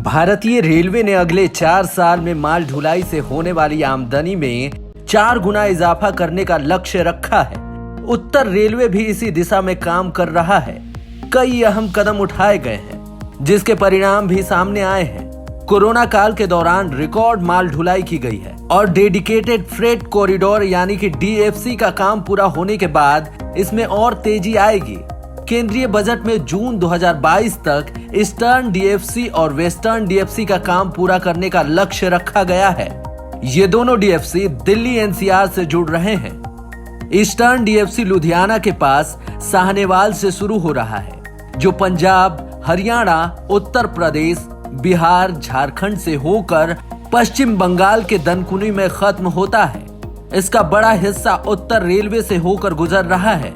भारतीय रेलवे ने अगले 4 साल में माल ढुलाई से होने वाली आमदनी में 4 गुना इजाफा करने का लक्ष्य रखा है। उत्तर रेलवे भी इसी दिशा में काम कर रहा है। कई अहम कदम उठाए गए हैं, जिसके परिणाम भी सामने आए हैं। कोरोना काल के दौरान रिकॉर्ड माल ढुलाई की गई है और डेडिकेटेड फ्रेट कॉरिडोर यानी कि डीएफसी का काम पूरा होने के बाद इसमें और तेजी आएगी। केंद्रीय बजट में जून 2022 तक ईस्टर्न डीएफसी और वेस्टर्न डीएफसी का काम पूरा करने का लक्ष्य रखा गया है। ये दोनों डीएफसी दिल्ली एनसीआर से जुड़ रहे हैं। ईस्टर्न डीएफसी लुधियाना के पास साहनेवाल से शुरू हो रहा है, जो पंजाब, हरियाणा, उत्तर प्रदेश, बिहार, झारखंड से होकर पश्चिम बंगाल के दनकुनी में खत्म होता है। इसका बड़ा हिस्सा उत्तर रेलवे से होकर गुजर रहा है।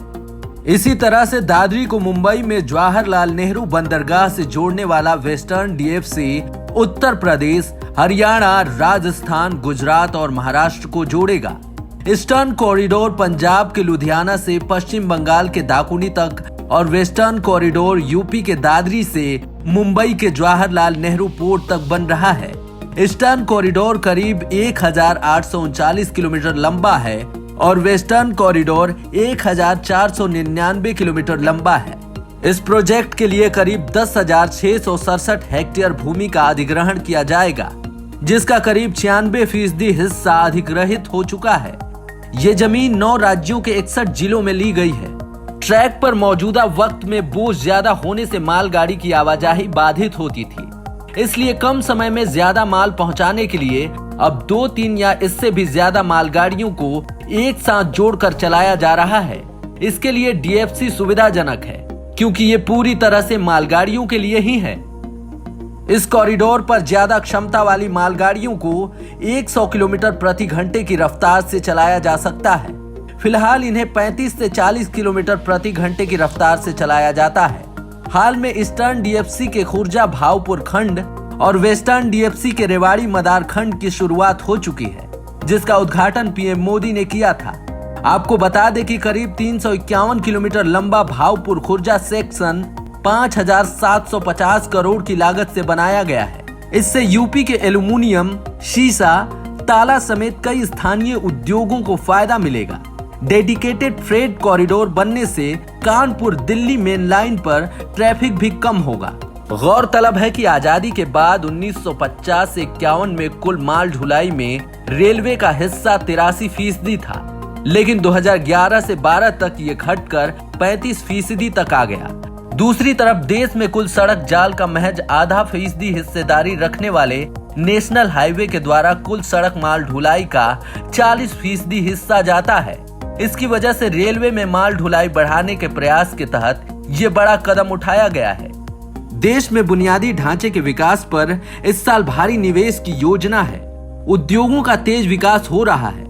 इसी तरह से दादरी को मुंबई में जवाहरलाल नेहरू बंदरगाह से जोड़ने वाला वेस्टर्न डीएफसी उत्तर प्रदेश, हरियाणा, राजस्थान, गुजरात और महाराष्ट्र को जोड़ेगा। ईस्टर्न कॉरिडोर पंजाब के लुधियाना से पश्चिम बंगाल के दाकुनी तक और वेस्टर्न कॉरिडोर यूपी के दादरी से मुंबई के जवाहरलाल नेहरू पोर्ट तक बन रहा है। ईस्टर्न कॉरिडोर करीब 1839 किलोमीटर लंबा है और वेस्टर्न कॉरिडोर 1499 किलोमीटर लंबा है। इस प्रोजेक्ट के लिए करीब 10,667 हेक्टेयर भूमि का अधिग्रहण किया जाएगा, जिसका करीब 96% हिस्सा अधिग्रहित हो चुका है। ये जमीन 9 राज्यों के 61 जिलों में ली गई है। ट्रैक पर मौजूदा वक्त में बोझ ज्यादा होने से मालगाड़ी की आवाजाही बाधित होती थी, इसलिए कम समय में ज्यादा माल पहुंचाने के लिए अब 2-3 या इससे भी ज्यादा मालगाड़ियों को एक साथ जोड़कर चलाया जा रहा है। इसके लिए डीएफसी सुविधाजनक है, क्योंकि ये पूरी तरह से मालगाड़ियों के लिए ही है। इस कॉरिडोर पर ज्यादा क्षमता वाली मालगाड़ियों को 100 किलोमीटर प्रति घंटे की रफ्तार से चलाया जा सकता है। फिलहाल इन्हें 35 से 40 किलोमीटर प्रति घंटे की रफ्तार से चलाया जाता है। हाल में ईस्टर्न डीएफसी के खुर्जा भावपुर खंड और वेस्टर्न डीएफसी के रेवाड़ी मदार खंड की शुरुआत हो चुकी है, जिसका उद्घाटन पीएम मोदी ने किया था। आपको बता दें कि करीब 351 किलोमीटर लंबा भावपुर खुर्जा सेक्शन 5,750 करोड़ की लागत से बनाया गया है। इससे यूपी के एल्यूमिनियम, शीशा, ताला समेत कई स्थानीय उद्योगों को फायदा मिलेगा। डेडिकेटेड फ्रेट कॉरिडोर बनने से कानपुर दिल्ली मेन लाइन पर ट्रैफिक भी कम होगा। गौरतलब है कि आजादी के बाद 1950 से 51 में कुल माल ढुलाई में रेलवे का हिस्सा 83% था, लेकिन 2011 से 12 तक ये घटकर 35% तक आ गया। दूसरी तरफ देश में कुल सड़क जाल का महज आधा फीसदी हिस्सेदारी रखने वाले नेशनल हाईवे के द्वारा कुल सड़क माल ढुलाई का 40% हिस्सा जाता है। इसकी वजह से रेलवे में माल ढुलाई बढ़ाने के प्रयास के तहत ये बड़ा कदम उठाया गया है। देश में बुनियादी ढांचे के विकास पर इस साल भारी निवेश की योजना है। उद्योगों का तेज विकास हो रहा है।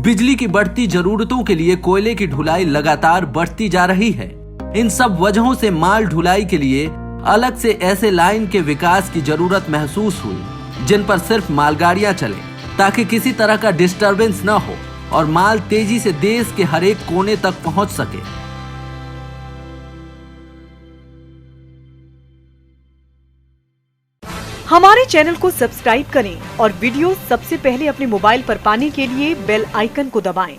बिजली की बढ़ती जरूरतों के लिए कोयले की ढुलाई लगातार बढ़ती जा रही है। इन सब वजहों से माल ढुलाई के लिए अलग से ऐसे लाइन के विकास की जरूरत महसूस हुई, जिन पर सिर्फ मालगाड़ियां चले, ताकि किसी तरह का डिस्टरबेंस न हो और माल तेजी से देश के हर एक कोने तक पहुंच सके। हमारे चैनल को सब्सक्राइब करें और वीडियो सबसे पहले अपने मोबाइल पर पाने के लिए बेल आइकन को दबाएं।